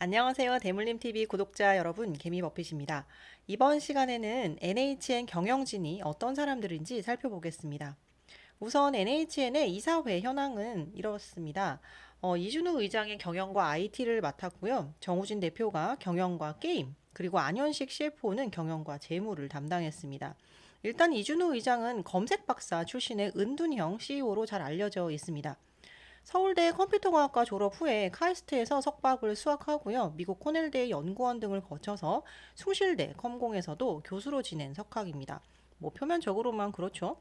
안녕하세요. 대물림TV 구독자 여러분, 개미버핏입니다. 이번 시간에는 NHN 경영진이 어떤 사람들인지 살펴보겠습니다. 우선 NHN의 이사회 현황은 이렇습니다. 이준우 의장이 경영과 IT를 맡았고요. 정우진 대표가 경영과 게임, 그리고 안현식 CFO는 경영과 재무를 담당했습니다. 일단 이준우 의장은 검색 박사 출신의 은둔형 CEO로 잘 알려져 있습니다. 서울대 컴퓨터공학과 졸업 후에 카이스트에서 석박을 수학하고요. 미국 코넬대 연구원 등을 거쳐서 숭실대 컴공에서도 교수로 지낸 석학입니다. 뭐 표면적으로만 그렇죠.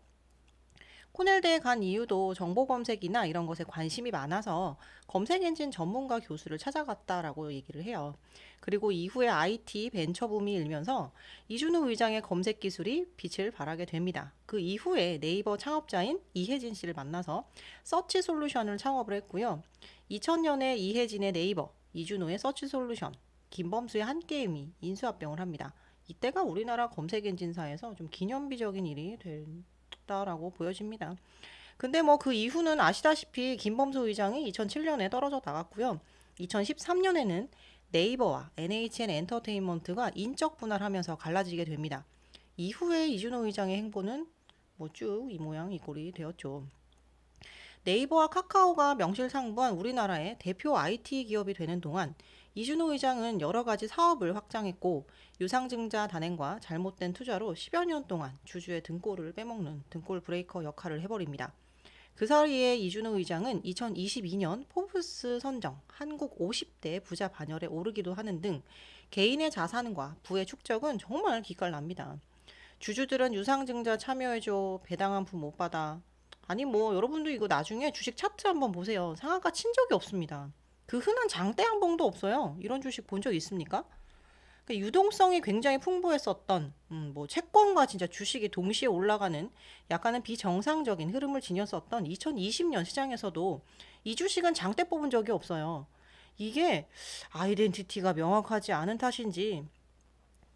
코넬대에 간 이유도 정보 검색이나 이런 것에 관심이 많아서 검색 엔진 전문가 교수를 찾아갔다라고 얘기를 해요. 그리고 이후에 IT 벤처 붐이 일면서 이준우 의장의 검색 기술이 빛을 발하게 됩니다. 그 이후에 네이버 창업자인 이혜진 씨를 만나서 서치 솔루션을 창업을 했고요. 2000년에 이혜진의 네이버, 이준우의 서치 솔루션, 김범수의 한게임이 인수합병을 합니다. 이때가 우리나라 검색 엔진사에서 좀 기념비적인 일이 됐다라고 보여집니다. 근데 뭐 그 이후는 아시다시피 김범수 의장이 2007년에 떨어져 나갔고요. 2013년에는 네이버와 NHN 엔터테인먼트가 인적 분할하면서 갈라지게 됩니다. 이후에 이준호 의장의 행보는 뭐 쭉 이 모양 이 꼴이 되었죠. 네이버와 카카오가 명실상부한 우리나라의 대표 IT 기업이 되는 동안 이준호 의장은 여러 가지 사업을 확장했고 유상증자 단행과 잘못된 투자로 10여 년 동안 주주의 등골을 빼먹는 등골 브레이커 역할을 해버립니다. 그 사이에 이준호 의장은 2022년 포브스 선정 한국 50대 부자 반열에 오르기도 하는 등 개인의 자산과 부의 축적은 정말 기깔납니다. 주주들은 유상증자 참여해줘, 배당 한 푼 못 받아. 아니 뭐 여러분도 이거 나중에 주식 차트 한번 보세요. 상한가 친 적이 없습니다. 그 흔한 장대 한 봉도 없어요. 이런 주식 본 적 있습니까? 그러니까 유동성이 굉장히 풍부했었던 뭐 채권과 진짜 주식이 동시에 올라가는 약간은 비정상적인 흐름을 지녔었던 2020년 시장에서도 이 주식은 장대 뽑은 적이 없어요. 이게 아이덴티티가 명확하지 않은 탓인지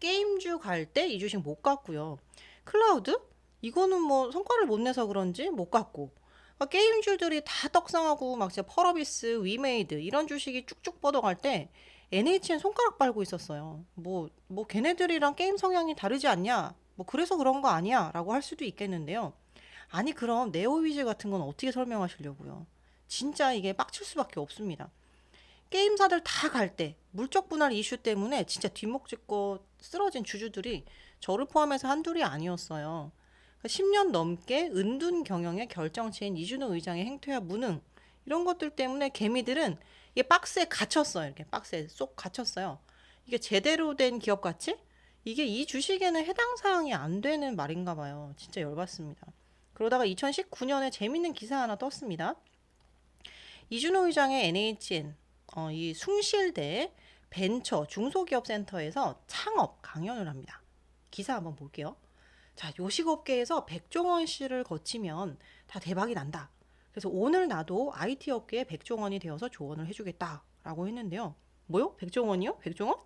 게임주 갈 때 이 주식 못 갔고요. 클라우드? 이거는 뭐 성과를 못 내서 그런지 못 갔고. 그러니까 게임주들이 다 떡상하고 막 진짜 펄어비스, 위메이드 이런 주식이 쭉쭉 뻗어갈 때 NHN 손가락 빨고 있었어요. 뭐 걔네들이랑 게임 성향이 다르지 않냐? 뭐 그래서 그런 거 아니야? 라고 할 수도 있겠는데요. 아니 그럼 네오위즈 같은 건 어떻게 설명하시려고요? 진짜 이게 빡칠 수밖에 없습니다. 게임사들 다 갈 때 물적 분할 이슈 때문에 진짜 뒷목 짚고 쓰러진 주주들이 저를 포함해서 한둘이 아니었어요. 10년 넘게 은둔 경영의 결정체인 이준호 의장의 행태와 무능 이런 것들 때문에 개미들은 이게 박스에 갇혔어요. 이렇게 박스에 쏙 갇혔어요. 이게 제대로 된 기업 가치? 이게 이 주식에는 해당 사항이 안 되는 말인가 봐요. 진짜 열받습니다. 그러다가 2019년에 재밌는 기사 하나 떴습니다. 이준호 의장의 NHN 이 숭실대 벤처 중소기업 센터에서 창업 강연을 합니다. 기사 한번 볼게요. 자, 요식업계에서 백종원 씨를 거치면 다 대박이 난다. 그래서 오늘 나도 IT 업계에 백종원이 되어서 조언을 해주겠다라고 했는데요. 뭐요? 백종원이요? 백종원?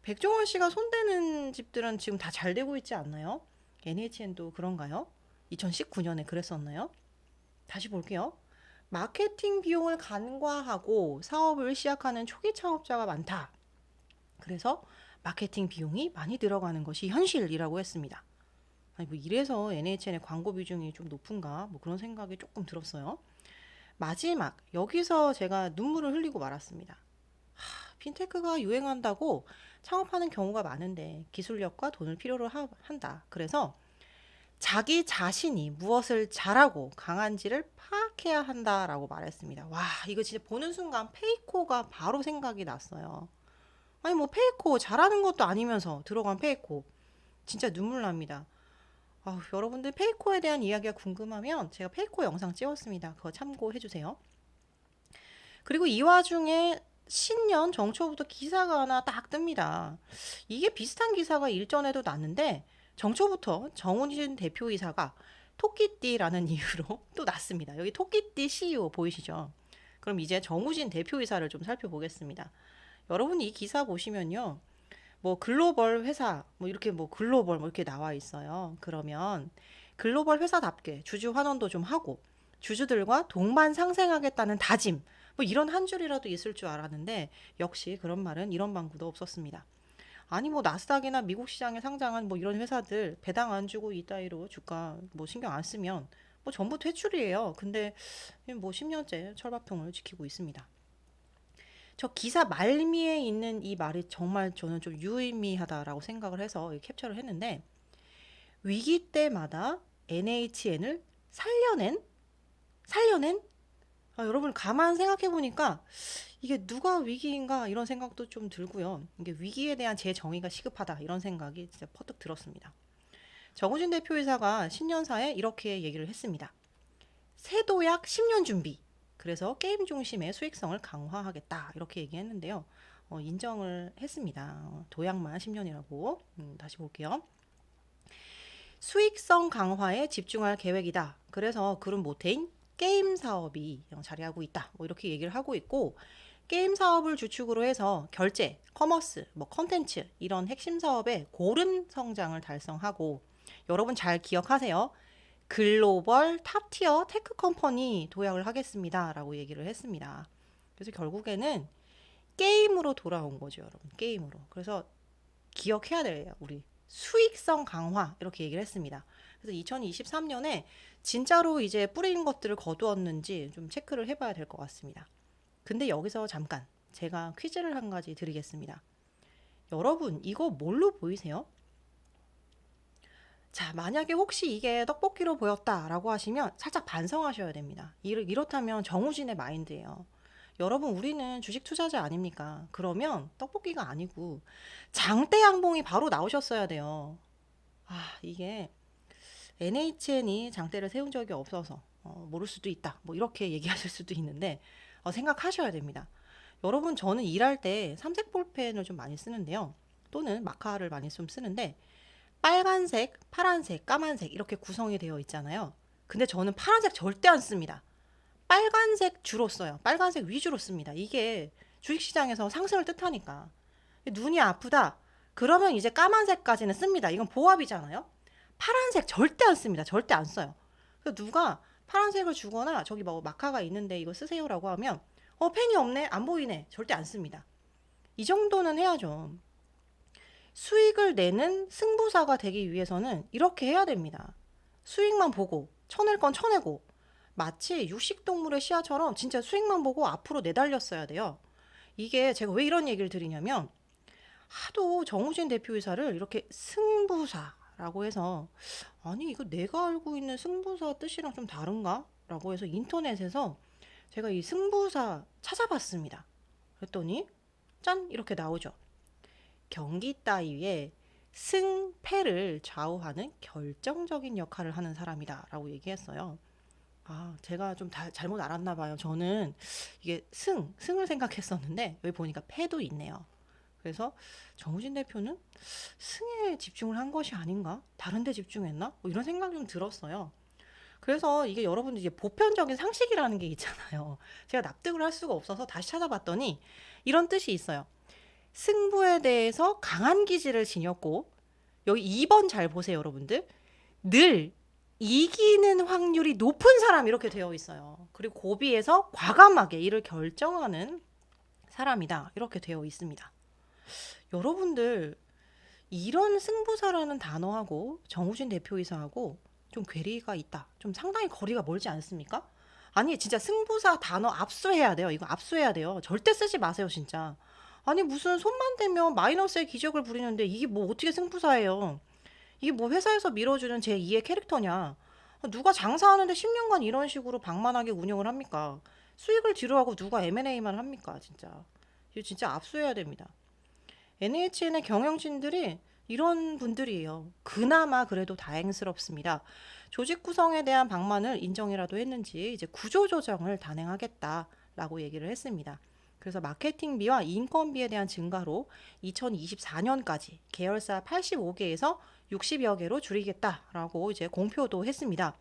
백종원 씨가 손대는 집들은 지금 다 잘 되고 있지 않나요? NHN도 그런가요? 2019년에 그랬었나요? 다시 볼게요. 마케팅 비용을 간과하고 사업을 시작하는 초기 창업자가 많다. 그래서 마케팅 비용이 많이 들어가는 것이 현실이라고 했습니다. 아니 뭐 이래서 NHN의 광고 비중이 좀 높은가 뭐 그런 생각이 조금 들었어요. 마지막 여기서 제가 눈물을 흘리고 말았습니다. 핀테크가 유행한다고 창업하는 경우가 많은데 기술력과 돈을 필요로 한다. 그래서 자기 자신이 무엇을 잘하고 강한지를 파악해야 한다라고 말했습니다. 와, 이거 진짜 보는 순간 페이코가 바로 생각이 났어요. 아니 뭐 페이코 잘하는 것도 아니면서 들어간 페이코 진짜 눈물 납니다. 여러분들 페이코에 대한 이야기가 궁금하면 제가 페이코 영상 찍었습니다. 그거 참고해 주세요. 그리고 이 와중에 신년 정초부터 기사가 하나 딱 뜹니다. 이게 비슷한 기사가 일전에도 났는데 정초부터 정훈진 대표이사가 토끼띠라는 이유로 또 났습니다. 여기 토끼띠 CEO 보이시죠? 그럼 이제 정우진 대표이사를 좀 살펴보겠습니다. 여러분 이 기사 보시면요. 뭐 글로벌 회사 뭐 이렇게 뭐 글로벌 뭐 이렇게 나와 있어요. 그러면 글로벌 회사답게 주주 환원도 좀 하고 주주들과 동반 상생하겠다는 다짐 뭐 이런 한 줄이라도 있을 줄 알았는데 역시 그런 말은 이런 방구도 없었습니다. 아니 뭐 나스닥이나 미국 시장에 상장한 뭐 이런 회사들 배당 안 주고 이따위로 주가 뭐 신경 안 쓰면 뭐 전부 퇴출이에요. 근데 뭐 10년째 철밥통을 지키고 있습니다. 저 기사 말미에 있는 이 말이 정말 저는 좀 유의미하다라고 생각을 해서 캡처를 했는데 위기 때마다 NHN을 살려낸? 여러분 가만 생각해 보니까 이게 누가 위기인가 이런 생각도 좀 들고요. 이게 위기에 대한 제 정의가 시급하다 이런 생각이 진짜 퍼뜩 들었습니다. 정우진 대표이사가 신년사에 이렇게 얘기를 했습니다. 세도약 10년 준비. 그래서 게임 중심의 수익성을 강화하겠다 이렇게 얘기했는데요. 인정을 했습니다. 도약만 10년이라고. 다시 볼게요. 수익성 강화에 집중할 계획이다. 그래서 그룹 모태인 게임 사업이 자리하고 있다. 뭐 이렇게 얘기를 하고 있고 게임 사업을 주축으로 해서 결제, 커머스, 뭐 컨텐츠 이런 핵심 사업의 고른 성장을 달성하고 여러분 잘 기억하세요. 글로벌 탑티어 테크 컴퍼니 도약을 하겠습니다. 라고 얘기를 했습니다. 그래서 결국에는 게임으로 돌아온 거죠, 여러분. 게임으로. 그래서 기억해야 돼요, 우리. 수익성 강화 이렇게 얘기를 했습니다. 그래서 2023년에 진짜로 이제 뿌린 것들을 거두었는지 좀 체크를 해봐야 될 것 같습니다. 근데 여기서 잠깐 제가 퀴즈를 한 가지 드리겠습니다. 여러분 이거 뭘로 보이세요? 자, 만약에 혹시 이게 떡볶이로 보였다라고 하시면 살짝 반성하셔야 됩니다. 이렇다면 정우진의 마인드예요. 여러분, 우리는 주식 투자자 아닙니까? 그러면 떡볶이가 아니고 장대 양봉이 바로 나오셨어야 돼요. 이게 NHN이 장대를 세운 적이 없어서 모를 수도 있다. 뭐 이렇게 얘기하실 수도 있는데 생각하셔야 됩니다. 여러분, 저는 일할 때 삼색 볼펜을 좀 많이 쓰는데요. 또는 마카를 많이 좀 쓰는데 빨간색, 파란색, 까만색 이렇게 구성이 되어 있잖아요. 근데 저는 파란색 절대 안 씁니다. 빨간색 주로 써요. 빨간색 위주로 씁니다. 이게 주식시장에서 상승을 뜻하니까. 눈이 아프다. 그러면 이제 까만색까지는 씁니다. 이건 보합이잖아요. 파란색 절대 안 씁니다. 절대 안 써요. 누가 파란색을 주거나 저기 뭐 마카가 있는데 이거 쓰세요라고 하면 펜이 없네. 안 보이네. 절대 안 씁니다. 이 정도는 해야죠. 수익을 내는 승부사가 되기 위해서는 이렇게 해야 됩니다. 수익만 보고 쳐낼 건 쳐내고 마치 육식동물의 시야처럼 진짜 수익만 보고 앞으로 내달렸어야 돼요. 이게 제가 왜 이런 얘기를 드리냐면 하도 정우진 대표이사를 이렇게 승부사라고 해서 아니 이거 내가 알고 있는 승부사 뜻이랑 좀 다른가? 라고 해서 인터넷에서 제가 이 승부사 찾아봤습니다. 그랬더니 짠 이렇게 나오죠. 경기 따위에 승패를 좌우하는 결정적인 역할을 하는 사람이다 라고 얘기했어요. 제가 좀 잘못 알았나 봐요. 저는 이게 승을 생각했었는데 여기 보니까 패도 있네요. 그래서 정우진 대표는 승에 집중을 한 것이 아닌가? 다른 데 집중했나? 뭐 이런 생각이 좀 들었어요. 그래서 이게 여러분들 이제 보편적인 상식이라는 게 있잖아요. 제가 납득을 할 수가 없어서 다시 찾아봤더니 이런 뜻이 있어요. 승부에 대해서 강한 기질을 지녔고 여기 2번 잘 보세요, 여러분들. 늘 이기는 확률이 높은 사람 이렇게 되어 있어요. 그리고 고비에서 과감하게 이를 결정하는 사람이다. 이렇게 되어 있습니다. 여러분들 이런 승부사라는 단어하고 정우진 대표이사하고 좀 괴리가 있다. 좀 상당히 거리가 멀지 않습니까? 아니 진짜 승부사 단어 압수해야 돼요. 이거 압수해야 돼요. 절대 쓰지 마세요, 진짜. 아니 무슨 손만 대면 마이너스의 기적을 부리는데 이게 뭐 어떻게 승부사예요? 이게 뭐 회사에서 밀어주는 제2의 캐릭터냐? 누가 장사하는데 10년간 이런 식으로 방만하게 운영을 합니까? 수익을 뒤로하고 누가 M&A만 합니까? 진짜. 이거 진짜 압수해야 됩니다. NHN의 경영진들이 이런 분들이에요. 그나마 그래도 다행스럽습니다. 조직 구성에 대한 방만을 인정이라도 했는지 이제 구조조정을 단행하겠다라고 얘기를 했습니다. 그래서 마케팅비와 인건비에 대한 증가로 2024년까지 계열사 85개에서 60여 개로 줄이겠다라고 이제 공표도 했습니다.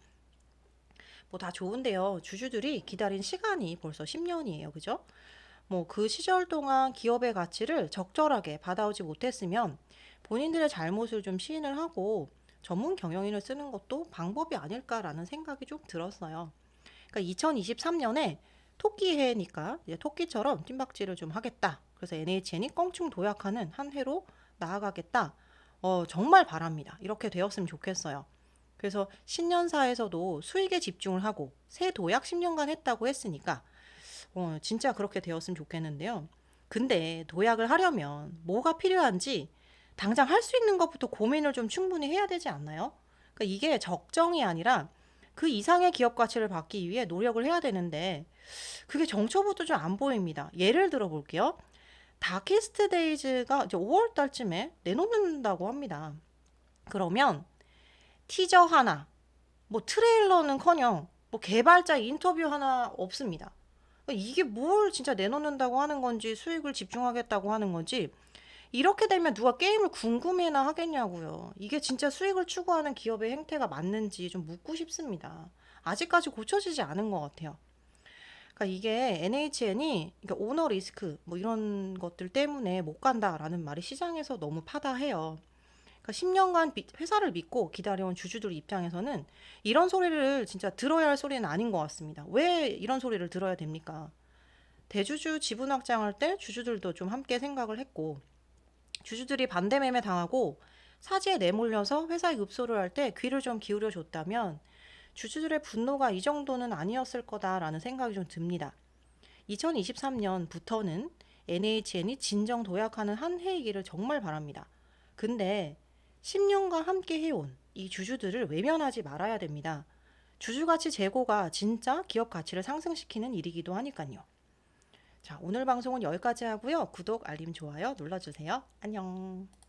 뭐 다 좋은데요. 주주들이 기다린 시간이 벌써 10년이에요. 그죠? 뭐 그 시절 동안 기업의 가치를 적절하게 받아오지 못했으면 본인들의 잘못을 좀 시인을 하고 전문 경영인을 쓰는 것도 방법이 아닐까라는 생각이 좀 들었어요. 그러니까 2023년에 토끼해니까 이제 토끼처럼 뜀박질을 좀 하겠다. 그래서 NHN이 껑충 도약하는 한 해로 나아가겠다. 정말 바랍니다. 이렇게 되었으면 좋겠어요. 그래서 신년사에서도 수익에 집중을 하고 새 도약 10년간 했다고 했으니까 진짜 그렇게 되었으면 좋겠는데요. 근데 도약을 하려면 뭐가 필요한지 당장 할 수 있는 것부터 고민을 좀 충분히 해야 되지 않나요? 그러니까 이게 적정이 아니라 그 이상의 기업 가치를 받기 위해 노력을 해야 되는데 그게 정처부터 좀 안 보입니다. 예를 들어 볼게요. 다키스트 데이즈가 이제 5월 달쯤에 내놓는다고 합니다. 그러면 티저 하나, 뭐 트레일러는커녕 뭐 개발자 인터뷰 하나 없습니다. 이게 뭘 진짜 내놓는다고 하는 건지 수익을 집중하겠다고 하는 건지 이렇게 되면 누가 게임을 궁금해나 하겠냐고요. 이게 진짜 수익을 추구하는 기업의 행태가 맞는지 좀 묻고 싶습니다. 아직까지 고쳐지지 않은 것 같아요. 그러니까 이게 NHN이 그러니까 오너 리스크 뭐 이런 것들 때문에 못 간다라는 말이 시장에서 너무 파다해요. 그러니까 10년간 회사를 믿고 기다려온 주주들 입장에서는 이런 소리를 진짜 들어야 할 소리는 아닌 것 같습니다. 왜 이런 소리를 들어야 됩니까? 대주주 지분 확장할 때 주주들도 좀 함께 생각을 했고 주주들이 반대 매매 당하고 사지에 내몰려서 회사에 읍소를 할 때 귀를 좀 기울여 줬다면 주주들의 분노가 이 정도는 아니었을 거다라는 생각이 좀 듭니다. 2023년부터는 NHN이 진정 도약하는 한 해이기를 정말 바랍니다. 근데 10년간 함께 해온 이 주주들을 외면하지 말아야 됩니다. 주주가치 제고가 진짜 기업 가치를 상승시키는 일이기도 하니까요. 자, 오늘 방송은 여기까지 하고요. 구독, 알림, 좋아요 눌러주세요. 안녕.